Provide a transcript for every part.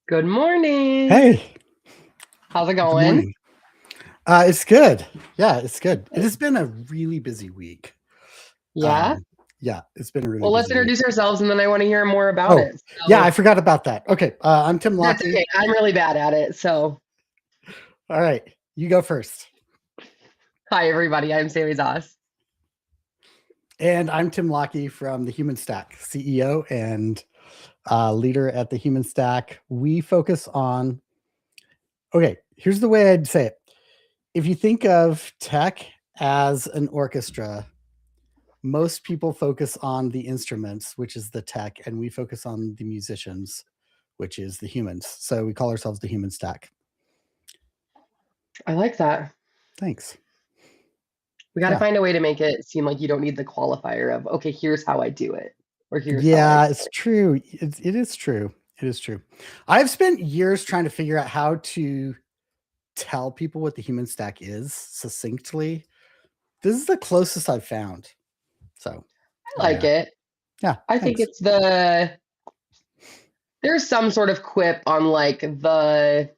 Good morning. Hey, How's it good going? morning. It's good. Yeah, it's good. It has been a really busy week. Yeah. Yeah, it's been a really Well, let's busy week. introduce ourselves and then I want to hear more about Oh, it. yeah, So I forgot about that. Okay, I'm Tim that's Lockie. okay. I'm really bad at it. So All right, you go first. hi, everybody. I'm Sami Zoss. And I'm Tim Lockie from the Human Stack, CEO and leader at the Human Stack. We focus on, okay, here's the way I'd say it. If you think of tech as an orchestra, most people focus on the instruments, which is the tech, and we focus on the musicians, which is the humans. So we call ourselves the Human Stack. I like that. Thanks. We got to Yeah. find a way to make it seem like you don't need the qualifier of, okay, here's how I do it, or here's how I Yeah, do it's it. true. It is true. It is true. I've spent years trying to figure out how to tell people what the Human Stack is succinctly. This is the closest I've found. So, I like it. yeah, I think thanks. it's there's some sort of quip on like the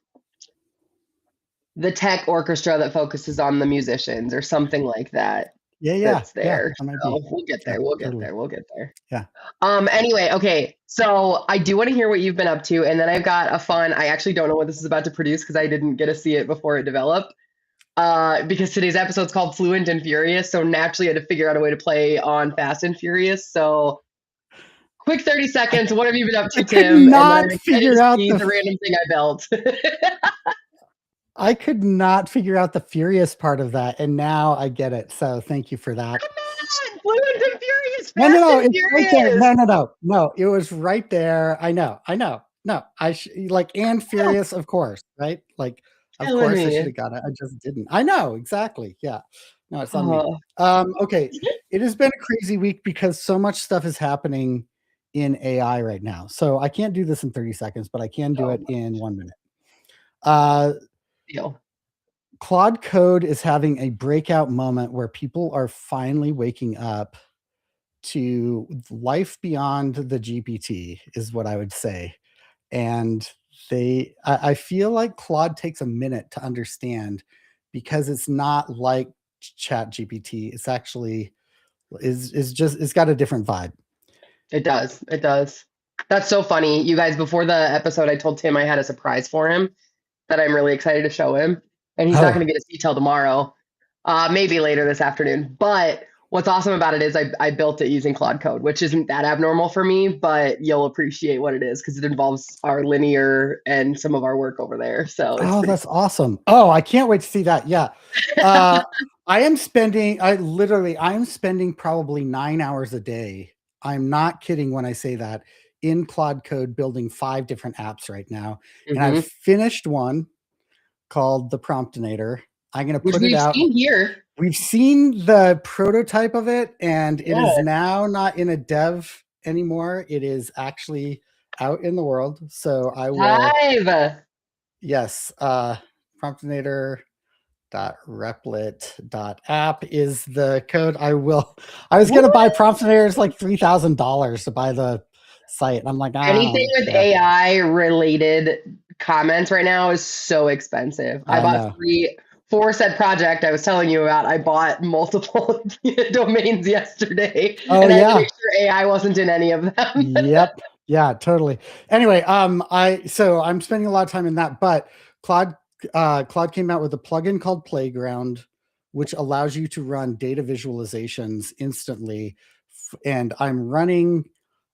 tech orchestra that focuses on the musicians or something like that. Yeah, That's there. that might So be. we'll get Yeah, there. We'll get totally. there. We'll get there. Yeah. Anyway, okay. So I do want to hear what you've been up to, and then I've got a fun. I actually don't know what this is about to produce because I didn't get to see it before it developed. Because today's episode's called Fluent and Furious, so naturally I had to figure out a way to play on Fast and Furious. So quick 30 I, seconds. What have you been up I to, could Tim? And then I'm not excited figure to out see the random thing I built. I could not figure out the furious part of that, and now I get it. So thank you for that. Come on, Fluent and Furious, No, Fast and it's right there. Furious. No, it was right there. I know. No, like and furious, of course, right? Like, of Killing course I should me. have got it. I just didn't. I know exactly. Yeah, no, it's on me. Oh, Okay, it has been a crazy week because so much stuff is happening in AI right now. So I can't do this in 30 seconds, but I can do no, it in 1 minute. Uh, deal. Claude Code is having a breakout moment where people are finally waking up to life beyond the GPT, is what I would say. And I feel like Claude takes a minute to understand because it's not like Chat GPT. It's actually is just it's got a different vibe. It does. It does. That's so funny. You guys, before the episode, I told Tim I had a surprise for him that I'm really excited to show him. And he's not Oh, going to get to see till tomorrow, maybe later this afternoon. But what's awesome about it is I built it using Claude Code, which isn't that abnormal for me, but you'll appreciate what it is because it involves our linear and some of our work over there. So it's oh, pretty that's awesome. Oh, I can't wait to see that. Yeah. Uh, I am spending probably 9 hours a day. I'm not kidding when I say that, in Claude Code building 5 different apps right now. And I've cool. finished one called the Promptinator. I'm going to Which put it we've out. seen here. We've seen the prototype of it, and it is Yeah. now not in a dev anymore. It is actually out in the world. So I will, Live. yes, promptinator.replit.app is the code. I was going to buy Promptinator. It's like $3,000 to buy the site. And I'm like, I don't Anything really with care. AI related comments right now is so expensive. I I bought know. for said project I was telling you about. I bought multiple domains yesterday, Oh, and I had to make yeah. sure AI wasn't in any of them. Yep. Yeah, totally. Anyway, I'm spending a lot of time in that, but Claude came out with a plugin called Playground, which allows you to run data visualizations instantly. And I'm running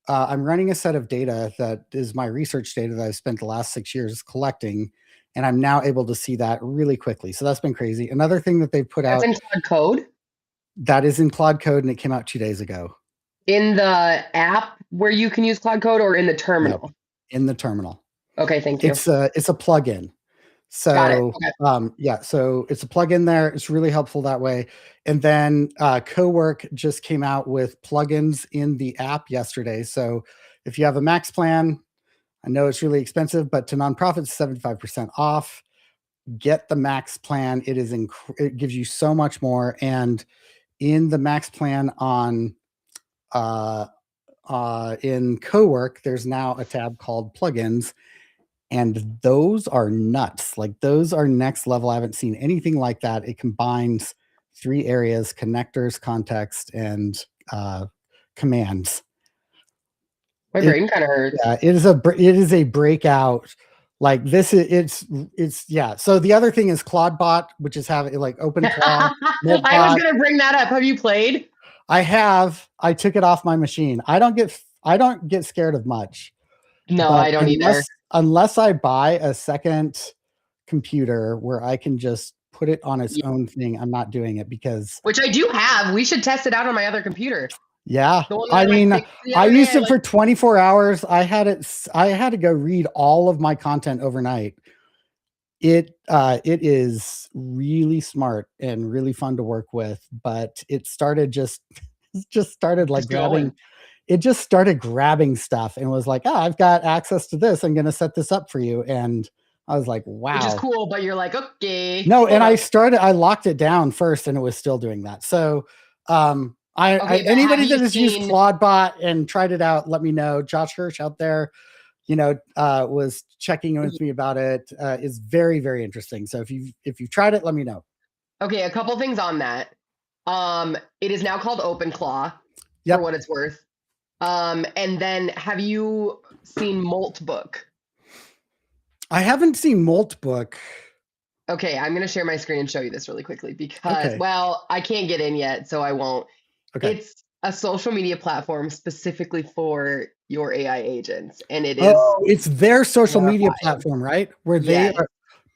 a set of data that is my research data that I've spent the last 6 years collecting, and I'm now able to see that really quickly. So that's been crazy. Another thing that they've put That's out in Cloud Code that is in Claude Code, and it came out 2 days ago. in the app where you can use Cloud Code or in the Nope, terminal. in the terminal. Okay, thank you. It's a plugin. Got it. So Okay. yeah, so it's a plugin there. It's really helpful that way. And then Cowork just came out with plugins in the app yesterday. So if you have a Max plan, I know it's really expensive, but to nonprofits, 75% off. Get the Max plan. It gives you so much more. And in the Max plan on in Cowork, there's now a tab called plugins. And those are nuts. Like those are next level. I haven't seen anything like that. It combines 3 areas: connectors, context, and commands. My It, brain kind of hurts. yeah, it is a breakout. Like this is it's yeah. So the other thing is ClaudeBot, which is having like OpenClaw, I was Moltbot. gonna bring that up. Have you played? I took it off my machine. I don't get scared of much, No, but I don't either. unless I buy a second computer where I can just put it on its Yeah. own thing, I'm not doing it because Which I do have. We should test it out on my other computer. yeah. The one that I I like mean, fixed the I other day. used it for 24 hours. I had to go read all of my content overnight. It is really smart and really fun to work with, but it just started like Just going. it just started grabbing stuff and was like, "Oh, I've got access to this. I'm going to set this up for you." And I was like, Which is "Wow." cool, but you're like, okay, No, hold and up. I locked it down first and it was still doing that. So, Okay, but have anybody you that has used seen ClaudeBot and tried it out, let me know. Josh Hirsch out there, was checking in with me about it. Is very, very interesting. So if you've tried it, let me know. okay, a couple things on that. It is now called OpenClaw for Yep. what it's worth. And then have you seen Moltbook? I haven't seen Moltbook. Okay, I'm gonna share my screen and show you this really quickly because, Okay. well, I can't get in yet, so I won't. Okay. It's a social media platform specifically for your AI agents, and it is Oh, it's their social media horrifying. platform, right? Where they Yes, are.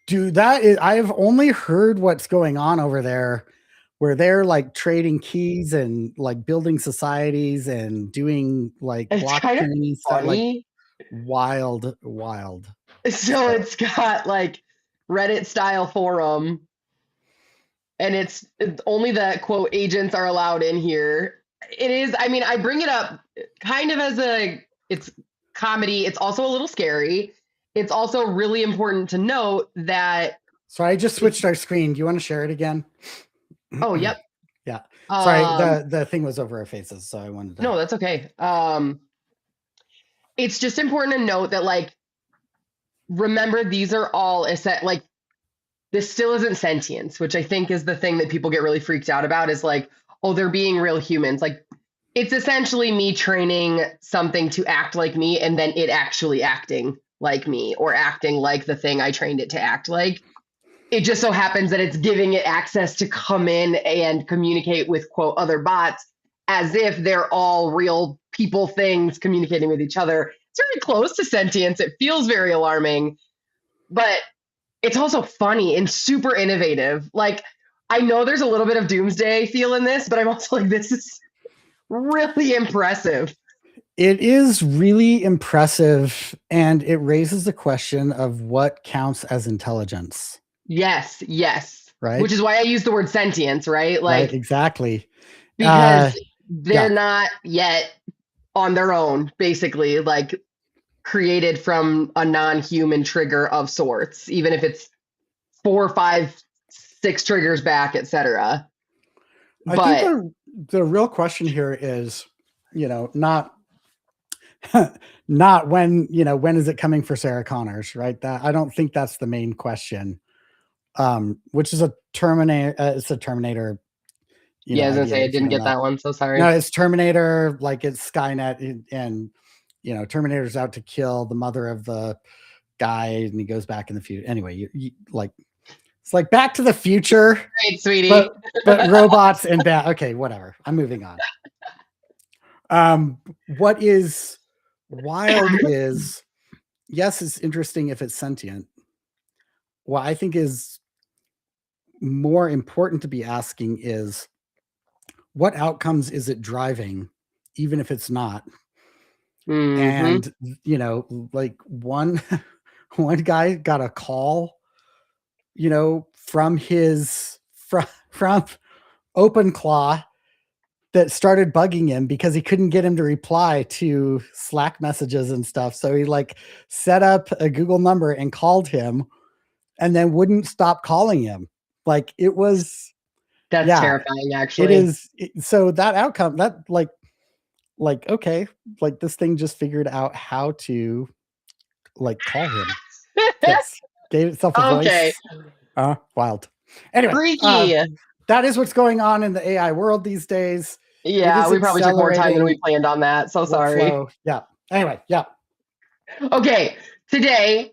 Dude, I've only heard what's going on over there, where they're like trading keys and like building societies and doing like it's kind of blockchain stuff, like funny. wild, wild. So So it's got like Reddit style forum, and it's only the quote agents are allowed in here. It is, I mean, I bring it up kind of as it's comedy. It's also a little scary. It's also really important to note that I just it's, switched our screen. Do you want to share it again? oh, yep. Yeah. Sorry, Um, the thing was over our faces, so I wanted to. no, that's okay. It's just important to note that, like, remember, these are all like, this still isn't sentience, which I think is the thing that people get really freaked out about is like, oh, they're being real humans. Like, it's essentially me training something to act like me and then it actually acting like me or acting like the thing I trained it to act like. It just so happens that it's giving it access to come in and communicate with quote other bots as if they're all real people things communicating with each other. It's very close to sentience. It feels very alarming, but it's also funny and super innovative. Like, I know there's a little bit of doomsday feel in this, but I'm also like, this is really impressive. It is really impressive, and it raises the question of what counts as intelligence, Yes, yes. right? Which is why I use the word sentience, right? Right, Like, exactly. because Yeah. they're not yet on their own, basically, like created from a non-human trigger of sorts, even if it's 4, 5, 6 triggers back, etc. I think But the real question here is, not not when is it coming for Sarah Connors, right? That I don't think that's the main question. Which is a Terminator. It's a Terminator, yeah, I was gonna idea. say I If you didn't don't get know, that one, so no, sorry. it's Terminator. Like it's Skynet, and Terminator's out to kill the mother of the guy, and he goes back in the future. Anyway, like it's like Back to the Future, Great, but sweetie. robots and bad. Okay, whatever. I'm moving on. What is wild is, yes, it's interesting if it's sentient. What I think is more important to be asking is what outcomes is it driving, even if it's not? Mm-hmm. And like one one guy got a call, from his from OpenClaw that started bugging him because he couldn't get him to reply to Slack messages and stuff. So he like set up a Google number and called him and then wouldn't stop calling him. Like it was, That's yeah, terrifying, it actually. is. So that outcome, that okay, like this thing just figured out how to like call him. Yes. Gave itself a Okay. voice. Wild. Anyway, Freaky. that is what's going on in the AI world these days. It Yeah, is we probably took more time than we accelerating planned on that. So sorry. workflow. Yeah. Anyway, yeah. Okay, today,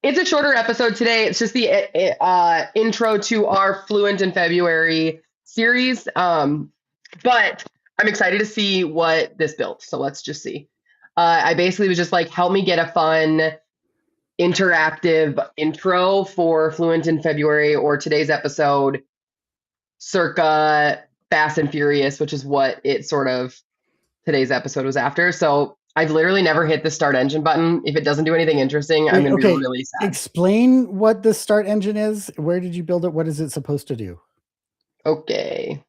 it's a shorter episode today. It's just the intro to our Fluent in February series. But I'm excited to see what this built. So let's just see. I basically was just like, help me get a fun interactive intro for Fluent in February or today's episode, circa Fast and Furious, which is what it sort of today's episode was after. So I've literally never hit the start engine button. If it doesn't do anything interesting, I'm going to be really sad. Explain what the start engine is. Where did you build it? What is it supposed to do? Okay.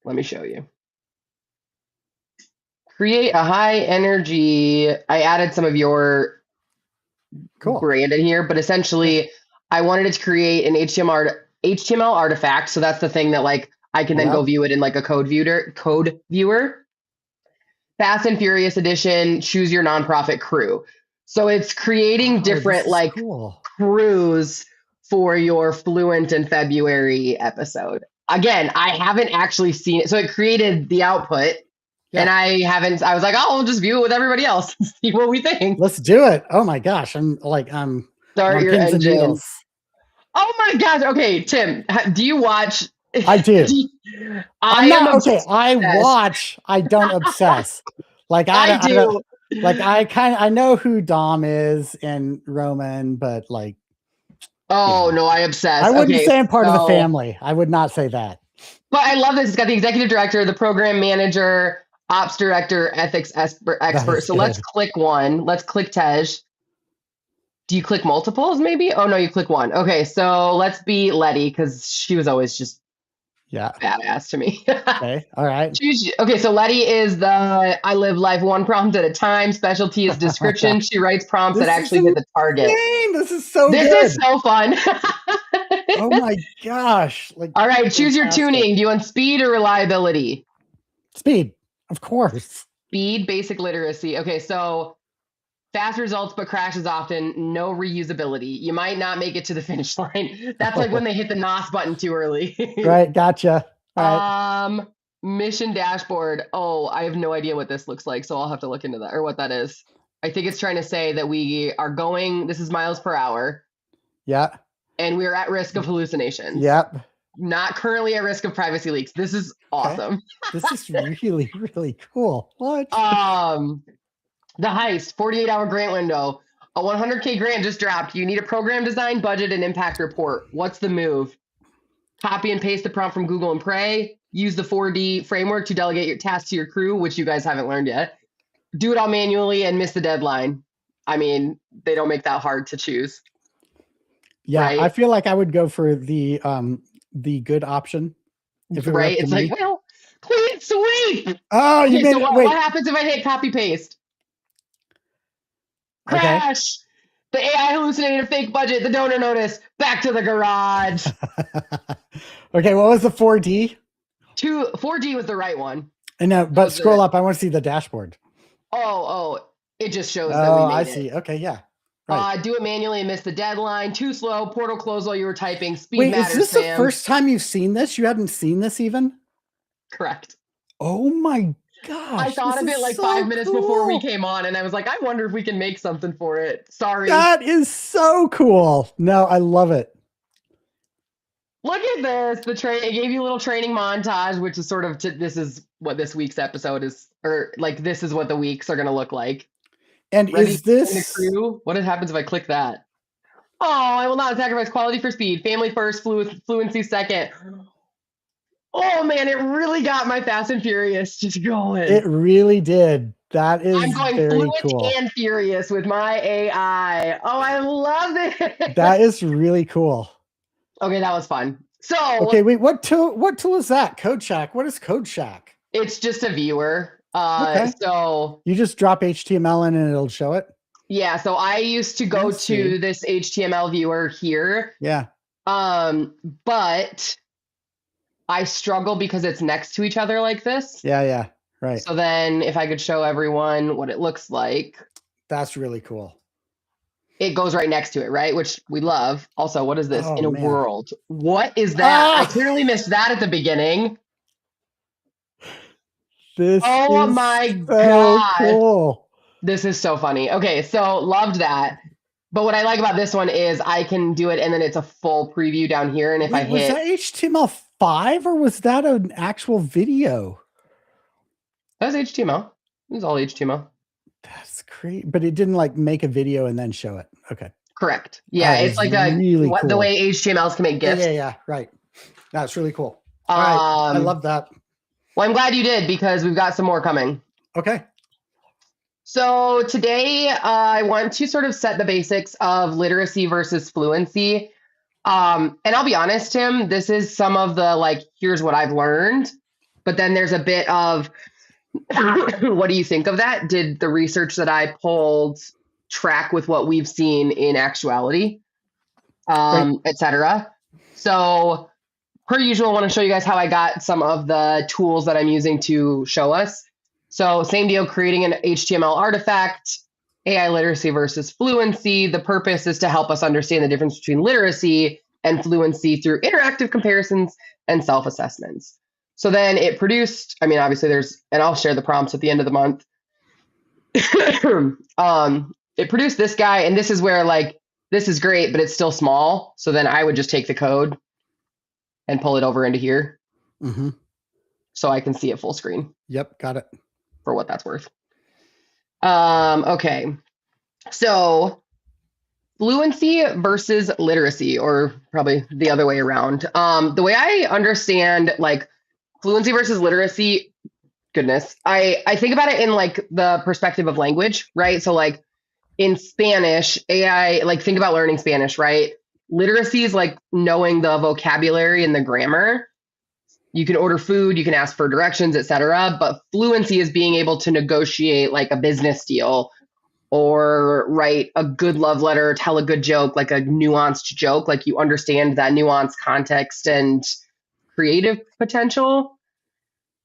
Let me show you. Create a high energy. I added some of your brand in here, but essentially I wanted it to create an HTML artifact. So that's the thing that like I can then go view it in like a code viewer. Fast and Furious edition, choose your nonprofit crew. So it's creating different like crews for your Fluent in February episode. Again, I haven't actually seen it. So it created the output. Yeah. And I was like, oh, we'll just view it with everybody else and see what we think. Let's do it. Oh my gosh. I'm start your engine. Oh my gosh. Okay, Tim, do you watch? I do. I watch. I don't obsess. Like I do. I know who Dom is and Roman, but like. Oh no, I obsess. I wouldn't say I'm part of the family. I would not say that. But I love this. It's got the executive director, the program manager, ops director, ethics expert. So let's click one. Let's click Tej. Do you click multiples maybe? Oh no, you click one. Okay, so let's be Letty because she was always just badass to me. Okay, all right. Okay, so Letty is the I live life one prompt at a time. Specialty is description. She writes prompts that actually hit the target. This is so good. This is so fun. Oh my gosh. All right, choose your tuning. Do you want speed or reliability? Speed, of course. Speed, basic literacy. Okay, so fast results but crashes often, no reusability. You might not make it to the finish line. That's like when they hit the NOS button too early. Right, gotcha. All right. Mission dashboard. Oh, I have no idea what this looks like, so I'll have to look into that or what that is. I think it's trying to say that we are going, this is miles per hour. Yeah. And we're at risk of hallucinations. Yep. Not currently at risk of privacy leaks. This is awesome. Okay. This is really, really cool. What? The heist, 48-hour grant window. A 100K grant just dropped. You need a program design, budget, and impact report. What's the move? Copy and paste the prompt from Google and pray. Use the 4D framework to delegate your tasks to your crew, which you guys haven't learned yet. Do it all manually and miss the deadline. I mean, they don't make that hard to choose. Yeah, right? I feel like I would go for the good option. Right? It's like, well, clean sweep. Oh, you made so what happens if I hit copy paste? Crash. The AI hallucinated a fake budget. The donor notice. Back to the garage. Okay, what was the 4D? 4D was the right one. I know, but scroll up. I want to see the dashboard. Oh, it just shows that we made I see. Okay, yeah. Right. Do it manually and miss the deadline. Too slow. Portal close while you were typing. Speed matters, is this the first time you've seen this? You hadn't seen this even? Correct. Oh my gosh. I thought of it like 5 minutes before we came on, and I was like, I wonder if we can make something for it. Sorry. That is so cool. No, I love it. Look at this. It gave you a little training montage, which is sort of this is what this week's episode is, or like this is what the weeks are going to look like. And is this crew? What happens if I click that? Oh, I will not sacrifice quality for speed. Family first, fluency second. Oh man, it really got my Fast and Furious just going. It really did. That is I'm going very fluent cool. And furious with my AI. Oh, I love it. That is really cool. Okay, that was fun. So okay, wait, what tool is that? Code Shack. What is Code Shack? It's just a viewer. So you just drop HTML in and it'll show it? Yeah. So I used to go to this HTML viewer here. Yeah. But I struggle because it's next to each other like this. Yeah. Right. So then if I could show everyone what it looks like. That's really cool. it goes right next to it, right? Which we love. Also, what is this? Oh In a man. world. What is that? I Ah, clearly missed that at the beginning. this Oh is my so God. cool. This is so funny. Okay, so loved that. But what I like about this one is I can do it and then it's a full preview down here. And if I Wait, was hit, that HTML5 or was that an actual video? that was HTML. It was all HTML. That's great. But it didn't like make a video and then show it. Okay. Correct. Yeah, That it's is like a really what the cool. way HTMLs can make Yeah, GIFs. yeah, yeah. Right. That's really cool. All right. I love that. Well, I'm glad you did because we've got some more coming. Okay. So today I want to sort of set the basics of literacy versus fluency. And I'll be honest, Tim, this is some of the like, here's what I've learned. But then there's a bit of what do you think of that? Did the research that I pulled track with what we've seen in actuality, Great. etc.? So per usual, I want to show you guys how I got some of the tools that I'm using to show us. So same deal, creating an HTML artifact, AI literacy versus fluency. The purpose is to help us understand the difference between literacy and fluency through interactive comparisons and self-assessments. So then it produced, I mean, obviously there's, and I'll share the prompts at the end of the month. It produced this guy, and this is where like, this is great, but it's still small. So then I would just take the code and pull it over into here Mm-hmm. so I can see it full screen Yep. Got it. for what that's worth. Okay. So fluency versus literacy, or probably the other way around. The way I understand like fluency versus literacy, goodness, I think about it in like the perspective of language, right? So like in Spanish, AI, like think about learning Spanish, right? Literacy is like knowing the vocabulary and the grammar. You can order food, you can ask for directions, etc. But fluency is being able to negotiate like a business deal or write a good love letter, tell a good joke, like a nuanced joke, like you understand that nuanced context and creative potential.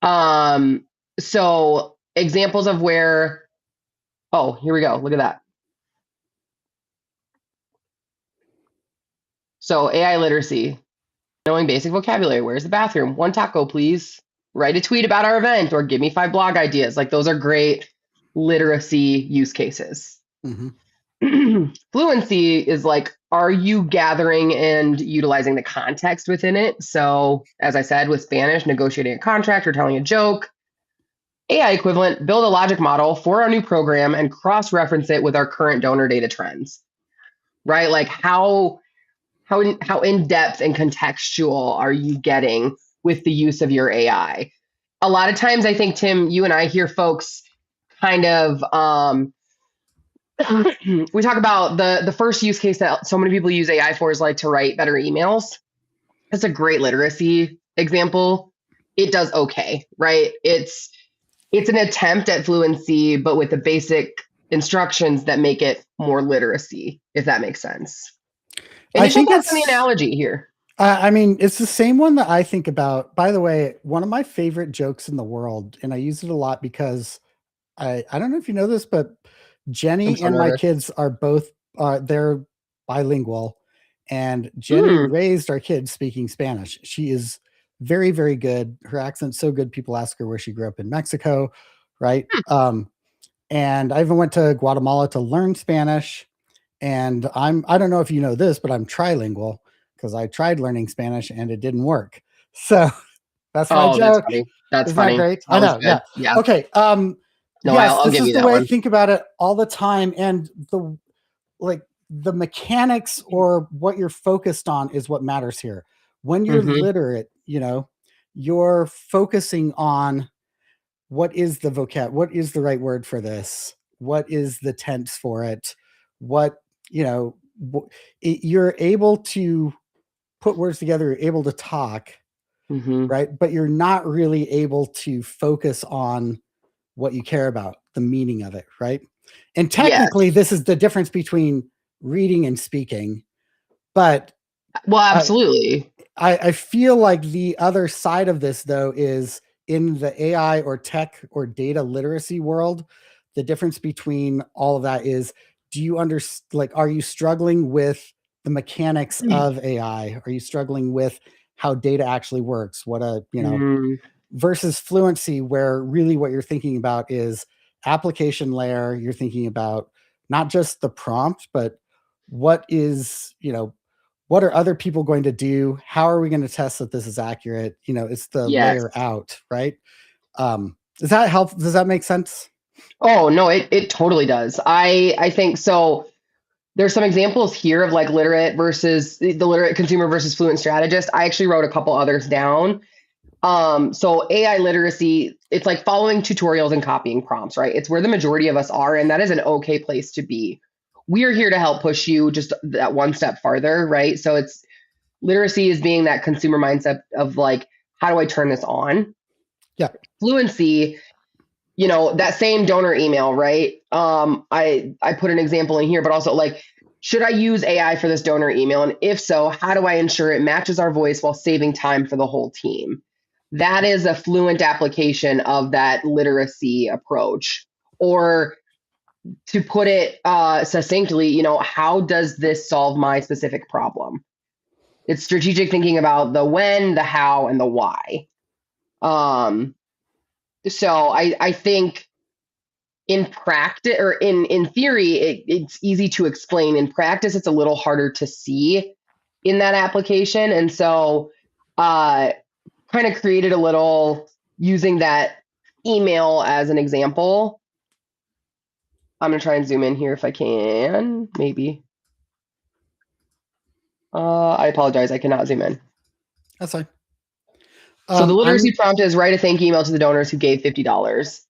Um, so examples of where, oh, here we go. Look at that. So AI literacy, knowing basic vocabulary. Where's the bathroom? One taco, please. Write a tweet about our event or give me 5 blog ideas. Like those are great literacy use cases. Mm-hmm. Fluency is like, are you gathering and utilizing the context within it? So, as I said, with Spanish, negotiating a contract or telling a joke. AI equivalent, build a logic model for our new program and cross reference it with our current donor data trends, right? Like, how in depth and contextual are you getting with the use of your AI? A lot of times, I think, Tim, you and I hear folks kind of we talk about the first use case that so many people use AI for is like to write better emails. That's a great literacy example. It does okay, right? It's an attempt at fluency, but with the basic instructions that make it more literacy, if that makes sense. I Initial think thoughts on the it's, analogy here. I mean, it's the same one that I think about. By the way, one of my favorite jokes in the world, and I use it a lot because I don't know if you know this, but I'm Jenny so and my nervous. kids are both they're bilingual, and Jenny Mm, raised our kids speaking Spanish. She is very, very good. Her accent's so good, people ask her where she grew up in Mexico, right? And I even went to Guatemala to learn Spanish. And I don't know if you know this, but I'm trilingual because I tried learning Spanish and it didn't work. So that's my oh, that's joke. funny. That's Isn't that funny. great? I That was know. good. Yeah. Yeah. Okay. No, Yes, I'll this give is you the that way I one. think about it all the time. And the like the mechanics or what you're focused on is what matters here. When you're Hmm. literate, you're focusing on what is the vocab, what is the right word for this, what is the tense for it, what you know you're able to put words together, you're able to talk, Hmm. right? But you're not really able to focus on what you care about, the meaning of it, right? And technically, Yes. this is the difference between reading and speaking. But Well, I, absolutely. I feel like the other side of this, though, is in the AI or tech or data literacy world, the difference between all of that is do you are you struggling with the mechanics of AI? Are you struggling with how data actually works? Versus fluency, where really what you're thinking about is application layer. You're thinking about not just the prompt, but what are other people going to do? How are we going to test that this is accurate? It's the Yes. layer out, right? Does that help? Does that make sense? Oh no, it totally does. I think so. There's some examples here of like literate versus the literate consumer versus fluent strategist. I actually wrote a couple others down. So AI literacy, it's like following tutorials and copying prompts, right? It's where the majority of us are, and that is an okay place to be. We are here to help push you just that one step farther, right? So it's literacy is being that consumer mindset of like, how do I turn this on? Yeah. Fluency, that same donor email, right? I put an example in here, but also like, should I use AI for this donor email? And if so, how do I ensure it matches our voice while saving time for the whole team? That is a fluent application of that literacy approach. Or to put it succinctly, how does this solve my specific problem? It's strategic thinking about the when, the how, and the why. So I think in practice or in theory, it's easy to explain. In practice, it's a little harder to see in that application. And so kind of created a little using that email as an example. I'm going to try and zoom in here if I can, maybe. I apologize. I cannot zoom in. That's fine. So the literacy prompt is write a thank you email to the donors who gave $50.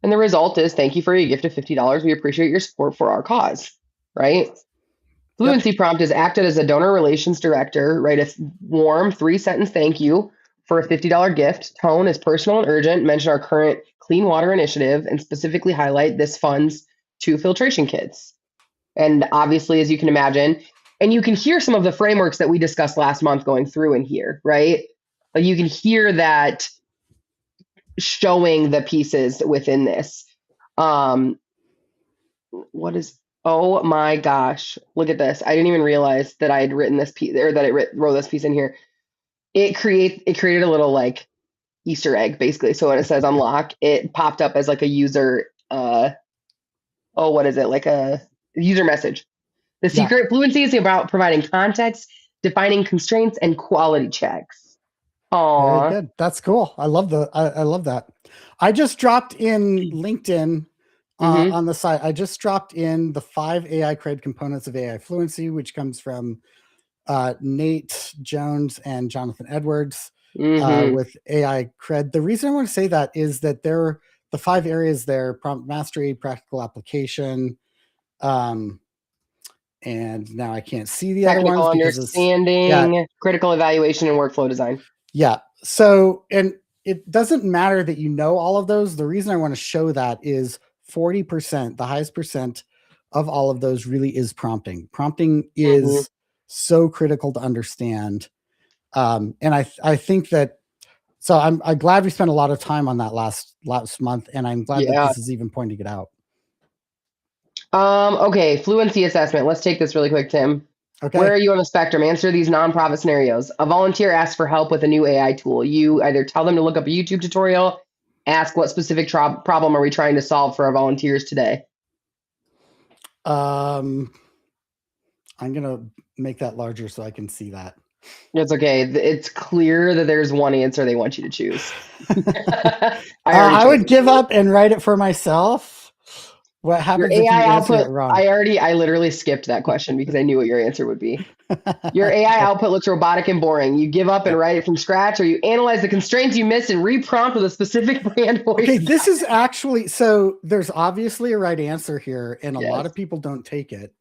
And the result is thank you for your gift of $50. We appreciate your support for our cause, right? Fluency prompt is acted as a donor relations director, write a warm 3-sentence thank you for a $50 gift. Tone is personal and urgent. Mention our current clean water initiative and specifically highlight this funds to filtration kits. And obviously, as you can imagine, and you can hear some of the frameworks that we discussed last month going through in here, right? Like you can hear that showing the pieces within this. Oh my gosh, look at this. I didn't even realize that I had written this piece or that I wrote this piece in here. It created a little like Easter egg basically. So when it says unlock, it popped up as like a user, what is it? Like a user message. The secret fluency is about providing context, defining constraints, and quality checks. Very good. That's cool. I love that. I just dropped in LinkedIn on the site. I just dropped in the 5 AI cred components of AI fluency, which comes from Nate Jones and Jonathan Edwards with AI cred. The reason I want to say that is that they're the 5 areas there: prompt mastery, practical application, and now I can't see the other ones because understanding, critical evaluation, and workflow design. Yeah. So, and it doesn't matter that you know all of those. The reason I want to show that is 40%, the highest percent of all of those really is prompting. Prompting is so critical to understand. And I think that, so I'm glad we spent a lot of time on that last month, and I'm glad that this is even pointing it out. Okay, fluency assessment. Let's take this really quick, Tim. Okay. Where are you on the spectrum? Answer these nonprofit scenarios. A volunteer asks for help with a new AI tool. You either tell them to look up a YouTube tutorial, ask what specific problem are we trying to solve for our volunteers today? I'm going to make that larger so I can see that. It's okay. It's clear that there's one answer they want you to choose. I would give up and write it for myself. What happens if you answer it wrong? I literally skipped that question because I knew what your answer would be. Your AI output looks robotic and boring. You give up and write it from scratch, or you analyze the constraints you missed and reprompt with a specific brand voice. Okay, this is actually, so there's obviously a right answer here, and a lot of people don't take it.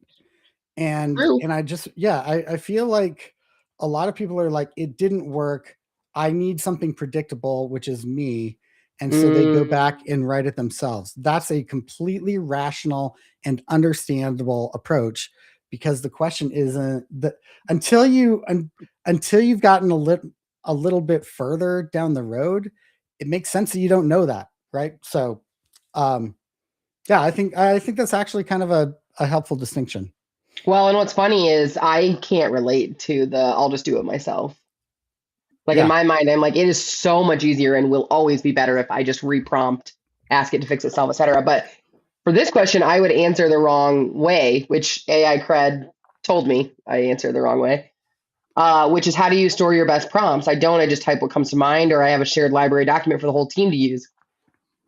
And I just, I feel like a lot of people are like, it didn't work. I need something predictable, which is me. And so they go back and write it themselves. That's a completely rational and understandable approach, because the question isn't that until you've gotten a little bit further down the road, it makes sense that you don't know that, right? So, I think that's actually kind of a helpful distinction. Well, and what's funny is I can't relate to the I'll just do it myself. Like in Yeah. my mind, I'm like, it is so much easier and will always be better if I just reprompt, ask it to fix itself, etc. But for this question, I would answer the wrong way, which AI cred told me I answered the wrong way. Which is, how do you store your best prompts? I don't. I just type what comes to mind, or I have a shared library document for the whole team to use.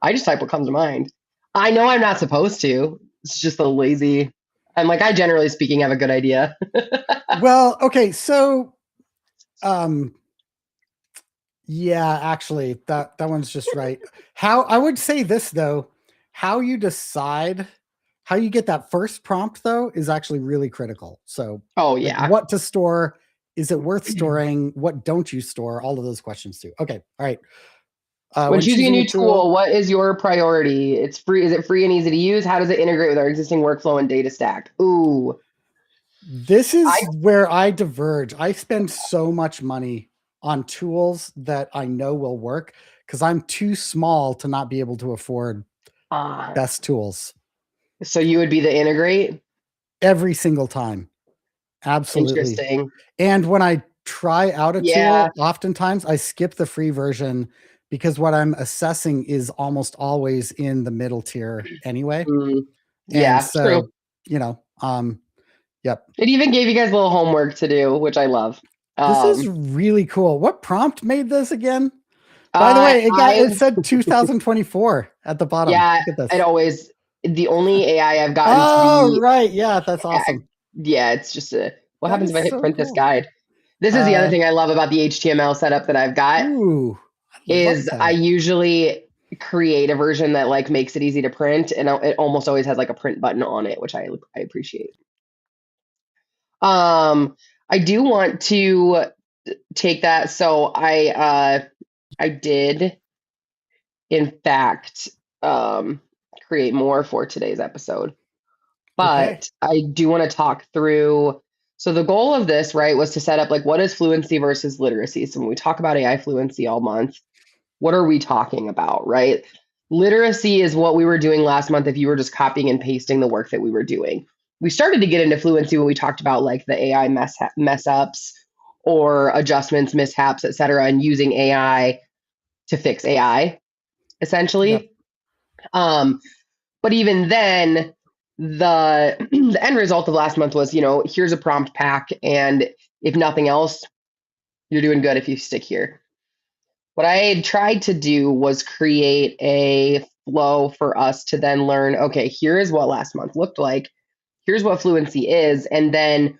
I just type what comes to mind. I know I'm not supposed to. It's just a lazy. I'm like, I generally speaking have a good idea. Well, okay, so yeah, actually, that one's just right. How I would say this though, how you decide how you get that first prompt though is actually really critical. So, Oh like, yeah. what to store? Is it worth storing? What don't you store? All of those questions too. Okay, all right. When When choosing a choosing a new tool, tool, what is your priority? It's free. Is it free and easy to use? How does it integrate with our existing workflow and data stack? Ooh, this I is where I diverge. I spend so much money on tools that I know will work because I'm too small to not be able to afford best tools so you would be the integrate. every single time. Absolutely. Interesting. And when I try out a Yeah. tool, oftentimes I skip the free version because what I'm assessing is almost always in the middle tier anyway. Mm, And yeah. True. so, you know, yep. It even gave you guys a little homework to do, which I love. This is Um, really cool. What prompt made this again? By the way, I it said 2024 at the bottom. yeah. Look at It this. always the only AI I've gotten to Oh, be. right. Yeah, that's uh, awesome. Yeah, it's just a. What That happens if is I hit so print this cool. guide? This is the other thing I love about the HTML setup that I've got. Ooh, I love Is I that. usually create a version that like makes it easy to print, and it almost always has like a print button on it, which I appreciate. I do want to take that. So I did in fact create more for today's episode, Okay. but I do want to talk through. So the goal of this, right, was to set up like what is fluency versus literacy. So when we talk about AI fluency all month, what are we talking about, right? Literacy is what we were doing last month if you were just copying and pasting the work that we were doing. We started to get into fluency when we talked about like the AI mess ups or adjustments, mishaps, et cetera, and using AI to fix AI, Yep. essentially. Um, but even then, the the end result of last month was, here's a prompt pack, and if nothing else, you're doing good if you stick here. What I had tried to do was create a flow for us to then learn, okay, here is what last month looked like. Here's what fluency is. And then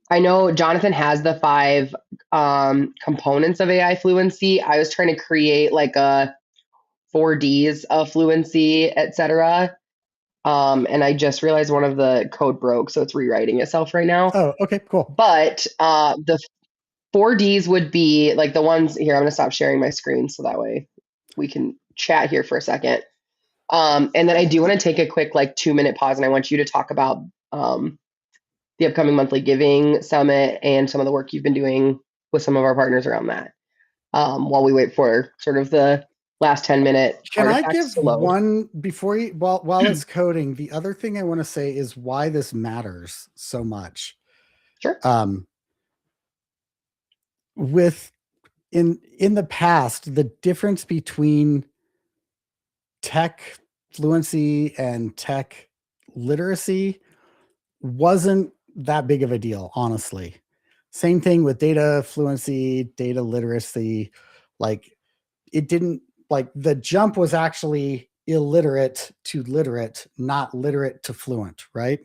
I know Jonathan has the 5 components of AI fluency. I was trying to create like a 4Ds of fluency, etc. And I just realized one of the code broke, so it's rewriting itself right now. Oh, okay, cool. But the 4Ds would be like the ones here. I'm going to stop sharing my screen so that way we can chat here for a second. And then I do want to take a quick like 2-minute pause, and I want you to talk about the upcoming monthly giving summit and some of the work you've been doing with some of our partners around that, while we wait for sort of the last 10-minute Can I artifacts give to load. one before you while it's coding? The other thing I want to say is why this matters so much. Sure. With in the past, the difference between tech fluency and tech literacy wasn't that big of a deal, honestly. Same thing with data fluency, data literacy. Like, it didn't, like, the jump was actually illiterate to literate, not literate to fluent, right?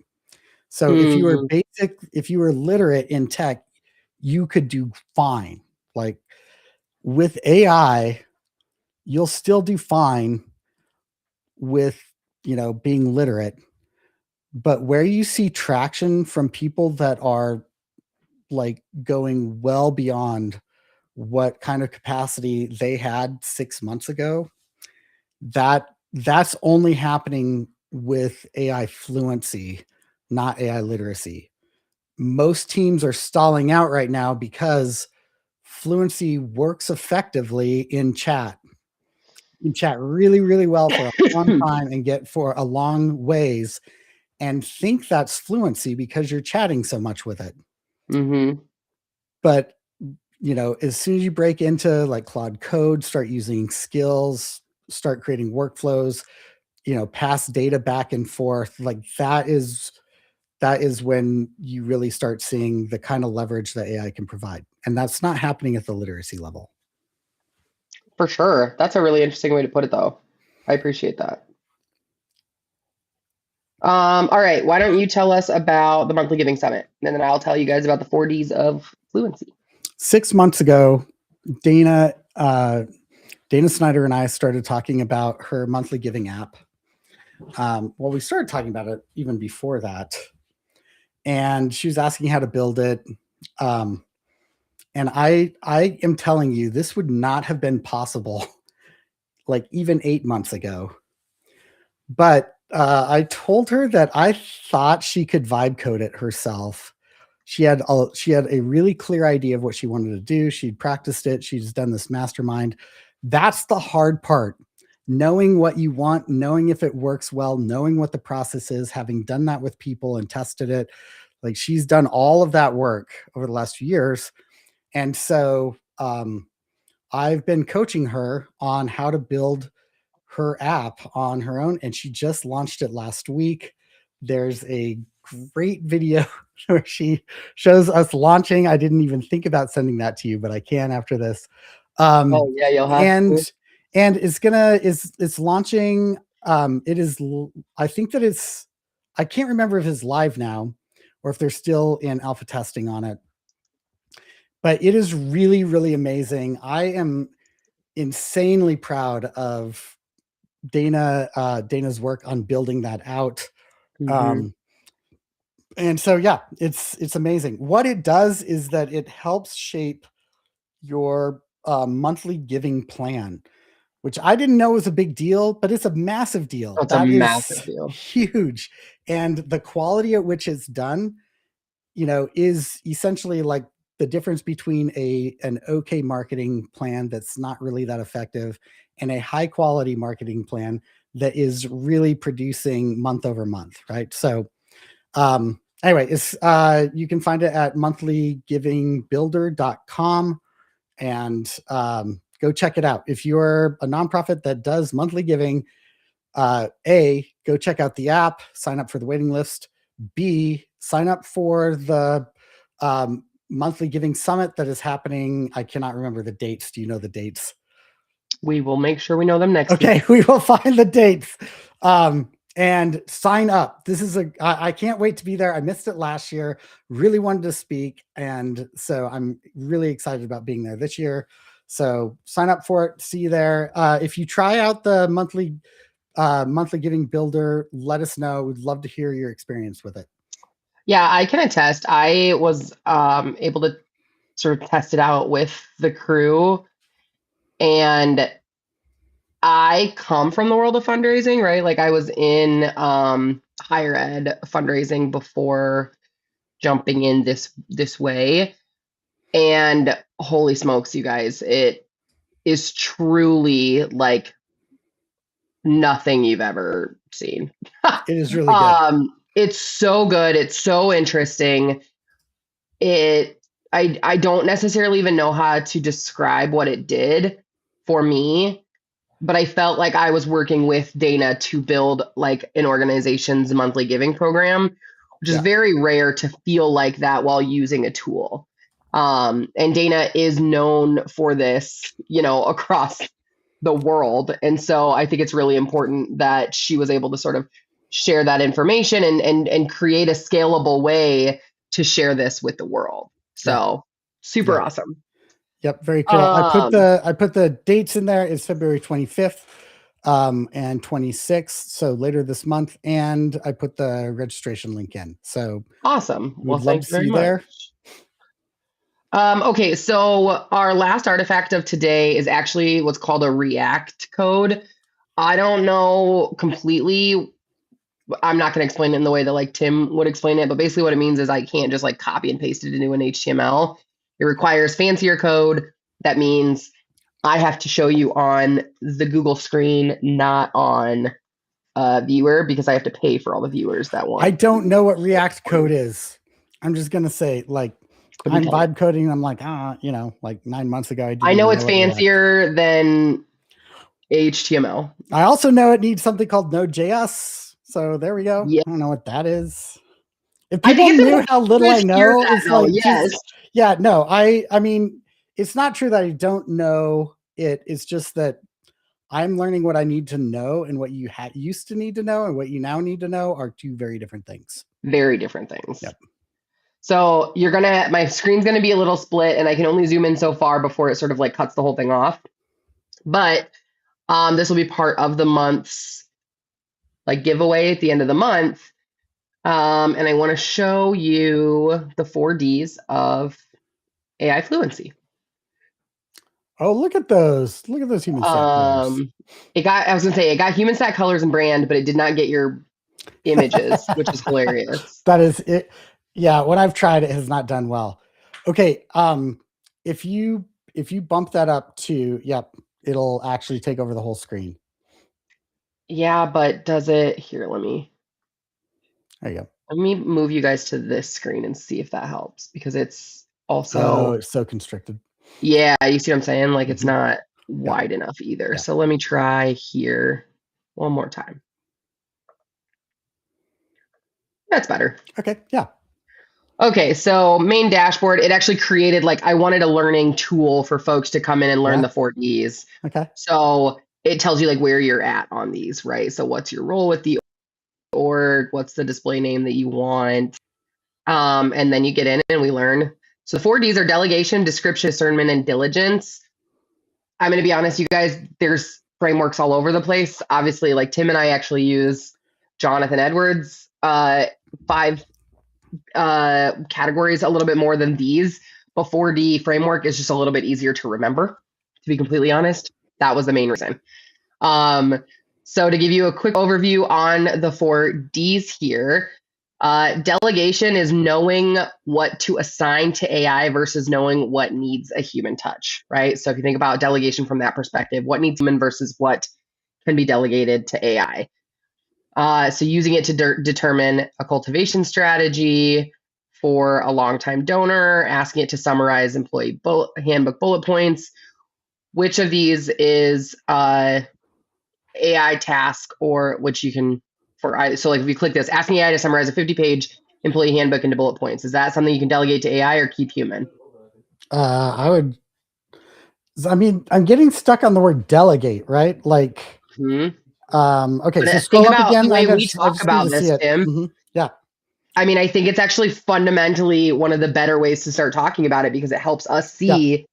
So Mm-hmm. if you were literate in tech, you could do fine. Like, with AI, you'll still do fine with, being literate. But where you see traction from people that are like going well beyond what kind of capacity they had 6 months ago, that's only happening with AI fluency, not AI literacy. Most teams are stalling out right now because fluency works effectively in chat. You can chat really, really well for a long time and get for a long ways. and think that's fluency because you're chatting so much with it. Mm-hmm. But as soon as you break into like Claude Code, start using skills, start creating workflows, pass data back and forth, like that is when you really start seeing the kind of leverage that AI can provide. And that's not happening at the literacy level. For sure. That's a really interesting way to put it, though. I appreciate that. All right. Why don't you tell us about the Monthly Giving Summit? And then I'll tell you guys about the 4Ds of fluency. 6 months ago, Dana Snyder and I started talking about her monthly giving app. Well, we started talking about it even before that. And she was asking how to build it. And I am telling you, this would not have been possible like even 8 months ago. But I told her that I thought she could vibe code it herself. She had a really clear idea of what she wanted to do. She'd practiced it. She's done this mastermind. That's the hard part. Knowing what you want, knowing if it works well, knowing what the process is, having done that with people and tested it. Like she's done all of that work over the last few years. And so I've been coaching her on how to build her app on her own, and she just launched it last week. There's a great video where she shows us launching. I didn't even think about sending that to you, but I can after this. Oh yeah, you'll have and to. and it's launching. It is. I think that it's. I can't remember if it's live now, or if they're still in alpha testing on it. But it is really, really amazing. I am insanely proud of Dana's work on building that out. Mm-hmm. And so, yeah, it's amazing. What it does is that it helps shape your monthly giving plan, which I didn't know was a big deal, but it's a massive deal. That's a That massive is deal. huge. And the quality at which it's done, is essentially like the difference between an okay marketing plan that's not really that effective and a high quality marketing plan that is really producing month over month, right? So anyway, it's you can find it at monthlygivingbuilder.com and go check it out. If you're a nonprofit that does monthly giving, go check out the app, sign up for the waiting list. B, sign up for the monthly giving summit that is happening. I cannot remember the dates. Do you know the dates? We will make sure we know them next Okay, week. we will find the dates. And sign up. This is I can't wait to be there. I missed it last year. Really wanted to speak. And so I'm really excited about being there this year. So sign up for it. See you there. If you try out the monthly giving builder, let us know. We'd love to hear your experience with it. Yeah, I can attest. I was able to sort of test it out with the crew, and I come from the world of fundraising, right? Like I was in higher ed fundraising before jumping in this way. And holy smokes, you guys, it is truly like nothing you've ever seen. It is really good. It's so good. It's so interesting. I don't necessarily even know how to describe what it did for me, but I felt like I was working with Dana to build like an organization's monthly giving program, which is Yeah. very rare to feel like that while using a tool. And Dana is known for this, across the world. And so I think it's really important that she was able to sort of share that information and create a scalable way to share this with the world. Yeah. So super Yeah. awesome. Yep. Very cool. I put the dates in there. It's February 25th and 26th. So later this month. And I put the registration link in. So Awesome. Well, we'd love thank to you see very you much. there. Okay, so our last artifact of today is actually what's called a React code. I don't know completely. I'm not going to explain it in the way that like Tim would explain it, but basically what it means is I can't just like copy and paste it into an HTML. It requires fancier code. That means I have to show you on the Google screen, not on viewer because I have to pay for all the viewers that want. I don't know what React code is. I'm just gonna say, like, I'm vibe coding. I'm like, like 9 months ago, I know it's fancier than HTML. I also know it needs something called Node.js. So there we go. Yeah. I don't know what that is. If people knew how little I know, it's like, yes. I mean, it's not true that I don't know it. It's just that I'm learning what I need to know, and what you used to need to know and what you now need to know are two very different things. Very different things. Yep. So my screen's gonna be a little split, and I can only zoom in so far before it sort of like cuts the whole thing off. But this will be part of the month's like giveaway at the end of the month. And I want to show you the 4Ds of AI fluency. Oh, look at those! Look at those human stack colors. It got human stack colors and brand, but it did not get your images, which is hilarious. That is it. Yeah, when I've tried, it has not done well. Okay, if you bump that up to, it'll actually take over the whole screen. Yeah, but does it? Here, there you go. Let me move you guys to this screen and see if that helps, because it's also it's so constricted. Yeah, you see what I'm saying? Like, it's not wide enough either. Yeah. So let me try here one more time. That's better. Okay, yeah. Okay, so main dashboard, it actually created, like, I wanted a learning tool for folks to come in and learn the 4Ds. Okay. So it tells you like where you're at on these, right? So what's your role with the org? What's the display name that you want? And then you get in and we learn. So the 4Ds are delegation, description, discernment, and diligence. I'm going to be honest, you guys, there's frameworks all over the place. Obviously, like Tim and I actually use Jonathan Edwards' 5 categories a little bit more than these. But 4D framework is just a little bit easier to remember, to be completely honest. That was the main reason. So to give you a quick overview on the 4Ds here, delegation is knowing what to assign to AI versus knowing what needs a human touch, right? So if you think about delegation from that perspective, what needs human versus what can be delegated to AI. So using it to determine a cultivation strategy for a long-time donor, asking it to summarize employee handbook bullet points. Which of these is AI task, or which you can so like if you click this, asking AI to summarize a 50-page employee handbook into bullet points. Is that something you can delegate to AI or keep human? I'm getting stuck on the word delegate, right? Like, okay, but so scroll up again. The way we talk about this, Tim. Yeah. I mean, I think it's actually fundamentally one of the better ways to start talking about it, because it helps us see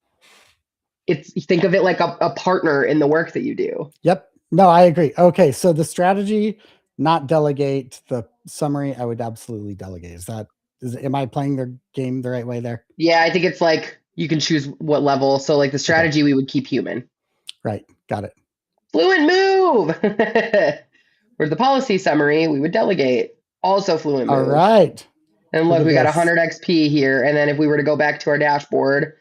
think of it like a partner in the work that you do. Yep. No, I agree. Okay, so the strategy, not delegate. The summary, I would absolutely delegate. Am I playing their game the right way there? Yeah, I think it's like you can choose what level. So like the strategy, we would keep human. Right. Got it. Fluent move. Where's the policy summary? We would delegate. Also fluent move. All right. And look, we got 100 XP here. And then if we were to go back to our dashboard,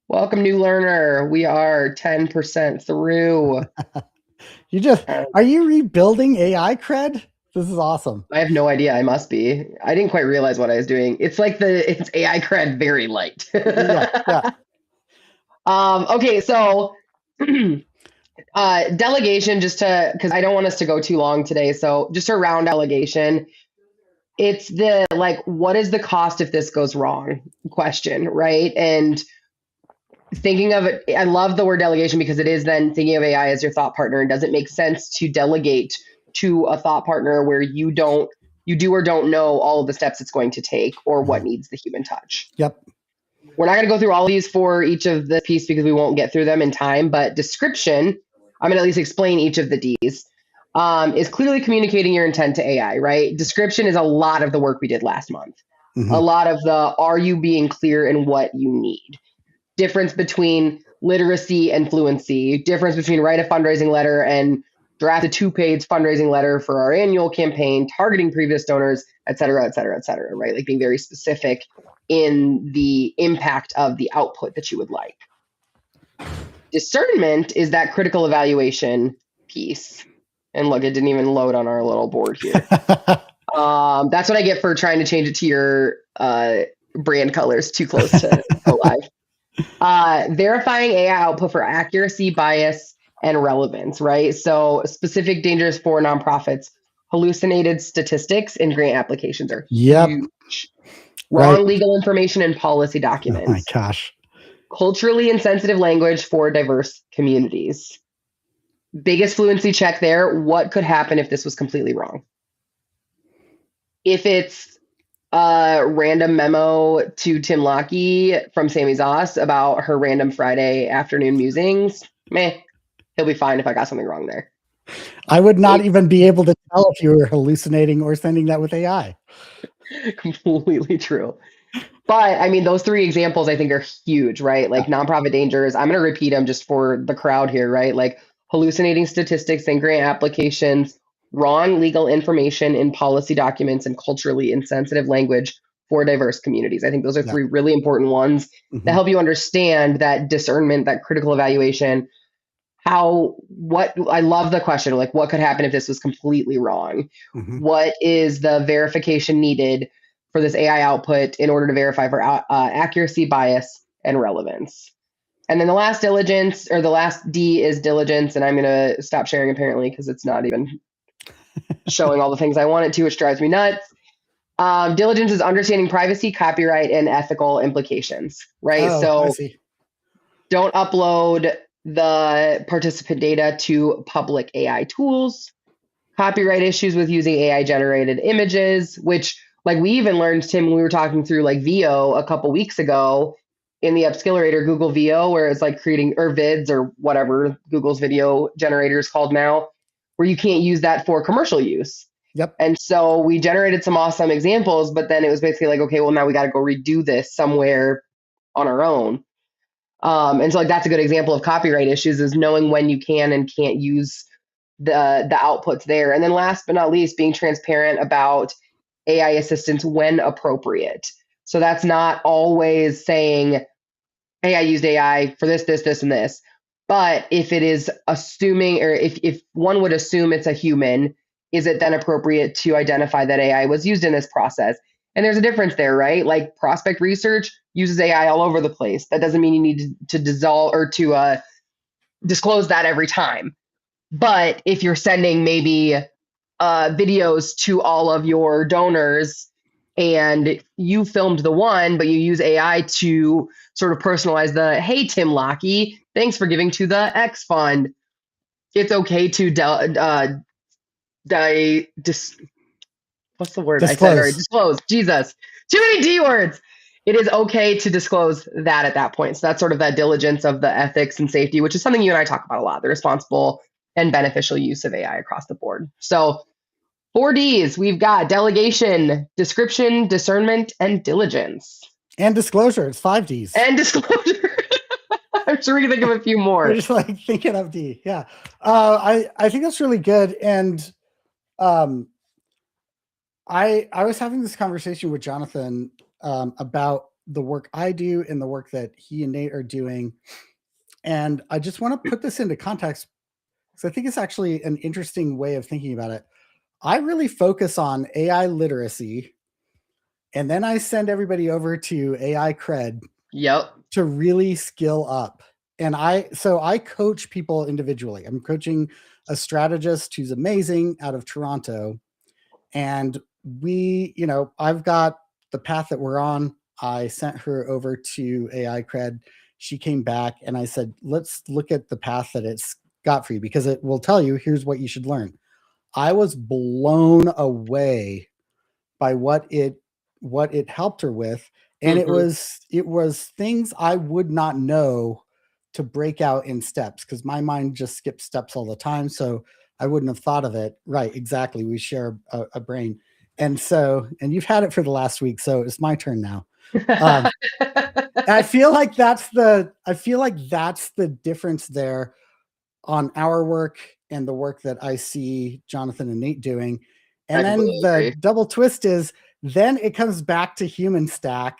welcome new learner. We are 10% through. Are you rebuilding AI cred? This is awesome. I have no idea. I must be. I didn't quite realize what I was doing. It's like it's AI cred very light. Yeah. Okay, so delegation, because I don't want us to go too long today. So just to round delegation, it's the like, what is the cost if this goes wrong question, right? And thinking of it, I love the word delegation because it is then thinking of AI as your thought partner. And does it make sense to delegate to a thought partner where you do or don't know all of the steps it's going to take or what needs the human touch? Yep. We're not going to go through all of these for each of the piece because we won't get through them in time, but description, I'm going to at least explain each of the Ds, is clearly communicating your intent to AI, right? Description is a lot of the work we did last month. A lot of are you being clear in what you need? Difference between literacy and fluency, difference between write a fundraising letter and draft a 2-page fundraising letter for our annual campaign, targeting previous donors, et cetera, et cetera, et cetera, right? Like being very specific in the impact of the output that you would like. Discernment is that critical evaluation piece. And look, it didn't even load on our little board here. That's what I get for trying to change it to your brand colors too close to go live. Verifying AI output for accuracy, bias, and relevance, right? So specific dangers for nonprofits. Hallucinated statistics in grant applications are Yep. huge. Right. Wrong legal information in policy Oh my documents. gosh. Culturally insensitive language for diverse communities. Biggest fluency check there. What could happen if this was completely wrong? If it's a random memo to Tim Lockie from Sami Zoss about her random Friday afternoon musings, meh, he'll be fine if I got something wrong there. I would not even be able to tell if you were hallucinating or sending that with AI. Completely true. But I mean, those three examples I think are huge, right? Like nonprofit dangers. I'm going to repeat them just for the crowd here, right? Like hallucinating statistics and grant applications, wrong legal information in policy documents, and culturally insensitive language for diverse communities. I think those are three really important ones that help you understand that discernment, that critical evaluation. What I love the question, like what could happen if this was completely wrong? What is the verification needed for this AI output in order to verify for accuracy, bias, and relevance? And then the last diligence, or the last D, is diligence. And I'm going to stop sharing apparently because it's not even showing all the things I want it to, which drives me nuts. Diligence is understanding privacy, copyright, and ethical implications, right? Oh, so I see. Don't upload the participant data to public AI tools. Copyright issues with using AI generated images, which like we even learned, Tim, when we were talking through like VO a couple weeks ago in the Upskillerator Google VO, where it's like creating or vids or whatever Google's video generator is called now, where you can't use that for commercial use. Yep. And so we generated some awesome examples, but then it was basically like, okay, well now we got to go redo this somewhere on our own. And so like that's a good example of copyright issues, is knowing when you can and can't use the outputs there. And then last but not least, being transparent about AI assistance when appropriate. So that's not always saying, hey, I used AI for this, this, this, and this. But if it is assuming, or if one would assume it's a human, is it then appropriate to identify that AI was used in this process? And there's a difference there, right? Like prospect research uses AI all over the place. That doesn't mean you need to dissolve or to disclose that every time. But if you're sending maybe videos to all of your donors and you filmed the one, but you use AI to sort of personalize the, hey, Tim Lockie, thanks for giving to the X fund. It's okay to what's the word Disclose. I said? All right, disclose. Jesus, too many D words. It is okay to disclose that at that point. So that's sort of that diligence of the ethics and safety, which is something you and I talk about a lot, the responsible and beneficial use of AI across the board. So 4Ds, we've got delegation, description, discernment, and diligence. And disclosure, it's 5Ds. And disclosure. I'm sure we can think of a few more. We're just like thinking of D. Yeah. I think that's really good. And I was having this conversation with Jonathan about the work I do and the work that he and Nate are doing. And I just want to put this into context because I think it's actually an interesting way of thinking about it. I really focus on AI literacy, and then I send everybody over to AI cred to really skill up. And I coach people individually. I'm coaching a strategist who's amazing out of Toronto. And I've got the path that we're on. I sent her over to AI cred. She came back and I said, let's look at the path that it's got for you, because it will tell you, here's what you should learn. I was blown away by what it helped her with. And it was things I would not know to break out in steps, because my mind just skips steps all the time. So I wouldn't have thought of it. Right. Exactly. We share a brain. And you've had it for the last week, so it's my turn now. I feel like that's the difference there on our work and the work that I see Jonathan and Nate doing. And then the double twist is then it comes back to human stack,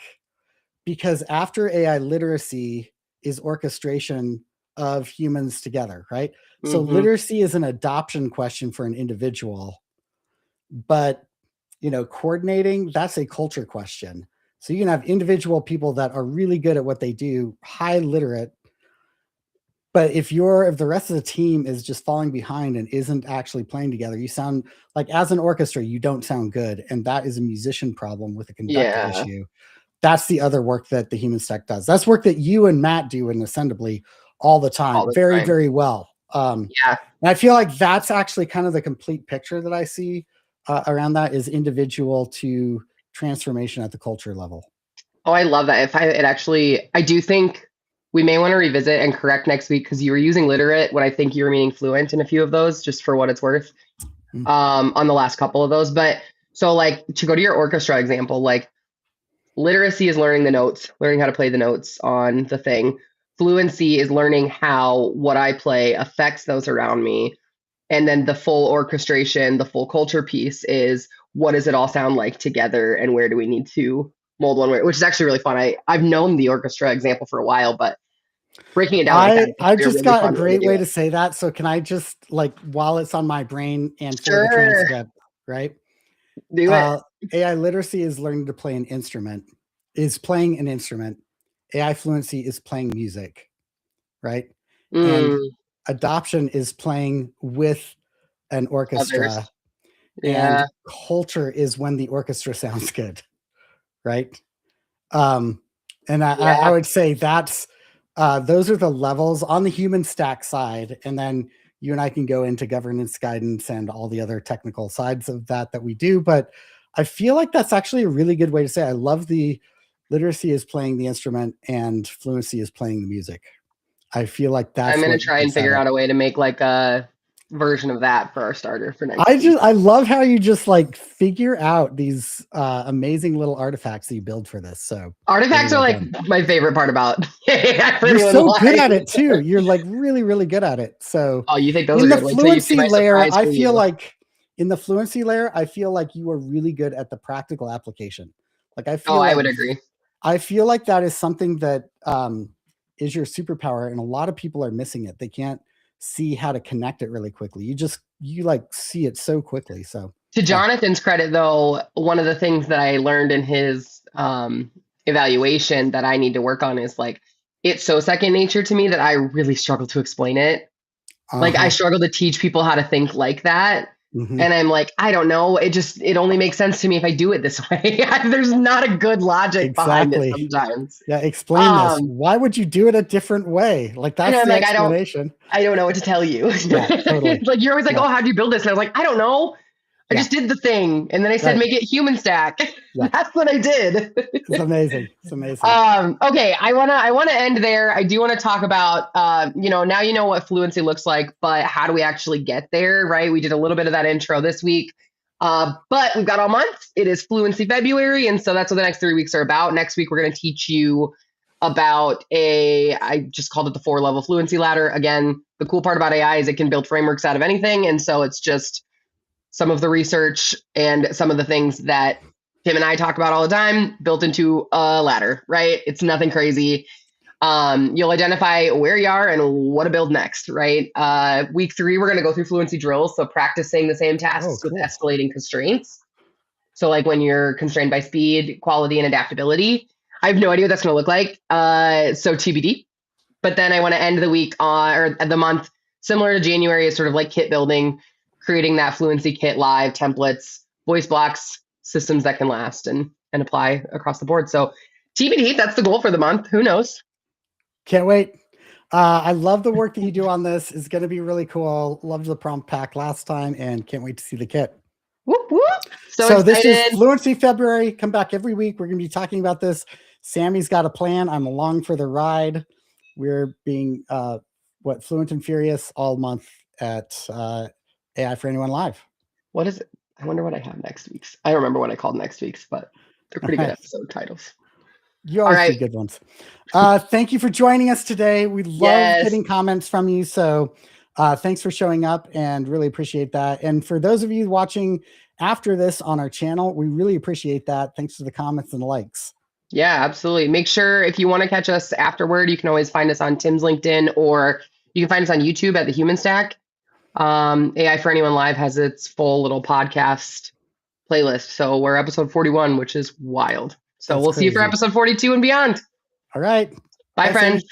because after AI literacy is orchestration of humans together, right? So Mm-hmm. literacy is an adoption question for an individual, but coordinating, that's a culture question. So you can have individual people that are really good at what they do, high literate, but if the rest of the team is just falling behind and isn't actually playing together, you sound like, as an orchestra, you don't sound good, and that is a musician problem with a conductor Yeah, issue. That's the other work that the human stack does. That's work that you and Matt do in Assembly all the time, all the very, time. very well. Yeah. And I feel like that's actually kind of the complete picture that I see around that, is individual to transformation at the culture level. Oh, I love that. I do think we may want to revisit and correct next week because you were using literate when I think you were meaning fluent in a few of those, just for what it's worth, Mm. on the last couple of those. But so, like, to go to your orchestra example, like, literacy is learning the notes, learning how to play the notes on the thing. Fluency is learning how what I play affects those around me. And then the full orchestration, the full culture piece is, what does it all sound like together and where do we need to mold one way, which is actually really fun. I've known the orchestra example for a while, but breaking it down like that is I actually a just really got a fun way to great do way it. to say that. So can I just, like, while it's on my brain and for the Sure. transcript, right? Do it. AI literacy is learning to play an instrument, is playing an instrument. AI fluency is playing music, right? And Mm, adoption is playing with an orchestra, others. and Yeah. culture is when the orchestra sounds good, right? Um, and I Yeah. would say that's those are the levels on the human stack side, and then you and I can go into governance, guidance, and all the other technical sides of that we do. But I feel like that's actually a really good way to say it. I love the literacy is playing the instrument and fluency is playing the music. I feel like I'm that's going to what try and makes that figure up. out a way to make like a version of that for our starter for next week. I love how you just like figure out these amazing little artifacts that you build for this. So really Artifacts are well like done. my favorite part about AI for You're anyone so good live. at it too. You're like really, really good at it. So Oh, you think those are in the good? Wait till you see fluency my layer, surprise I for feel you. like you are really good at the practical application. Like Oh, I would agree. I feel like that is something that is your superpower, and a lot of people are missing it. They can't see how to connect it really quickly. You like see it so quickly. So To yeah. Jonathan's credit, though, one of the things that I learned in his evaluation that I need to work on is, like, it's so second nature to me that I really struggle to explain it. Like, I Uh-huh. struggle to teach people how to think like that. Hmm. And I'm like, I don't know. It only makes sense to me if I do it this way. There's not a good logic behind it Exactly. sometimes. Yeah, explain this. Um, Why would you do it a different way? Like and that's I'm the like, explanation. I don't know what to tell you. Yeah, totally. It's like, you're always like, Yeah. oh, how'd you build this? And I was like, I don't know. I Yeah. just did the thing. And then I said, Right. make it human stack. Yeah. That's what I did. It's amazing. It's amazing. Okay. I wanna end there. I do want to talk about, now you know what fluency looks like, but how do we actually get there? Right. We did a little bit of that intro this week. But we've got all month. It is Fluency February. And so that's what the next 3 weeks are about. Next week, we're going to teach you about I just called it the 4-level fluency ladder. Again, the cool part about AI is it can build frameworks out of anything. And so it's just some of the research and some of the things that Tim and I talk about all the time built into a ladder, right? It's nothing crazy. You'll identify where you are and what to build next, right? Week 3, we're going to go through fluency drills. So practicing the same Oh, tasks with cool. escalating constraints. So like when you're constrained by speed, quality, and adaptability. I have no idea what that's going to look like. So TBD. But then I want to end the week on, or the month, similar to January, is sort of like kit building, creating that fluency kit live, templates, voice blocks, systems that can last and apply across the board. So TBD, that's the goal for the month. Who knows? Can't wait. I love the work that you do on this. It's going to be really cool. Loved the prompt pack last time and can't wait to see the kit. Whoop, whoop. So This is excited. Fluency February. Come back every week. We're going to be talking about this. Sammy's got a plan. I'm along for the ride. We're being fluent and furious all month at AI for Anyone Live. What is it? I wonder what I have next week's. I remember what I called next week's, but they're pretty good episode titles. You All always right. do good ones. Thank you for joining us today. We love getting comments from you. So thanks for showing up and really appreciate that. And for those of you watching after this on our channel, we really appreciate that. Thanks for the comments and the likes. Yeah, absolutely. Make sure if you want to catch us afterward, you can always find us on Tim's LinkedIn, or you can find us on YouTube at the Human Stack. AI for Anyone Live has its full little podcast playlist. So we're episode 41, which is wild. So That's we'll see you for crazy. episode 42 and beyond. All right. Bye, Bye, Sami. friends.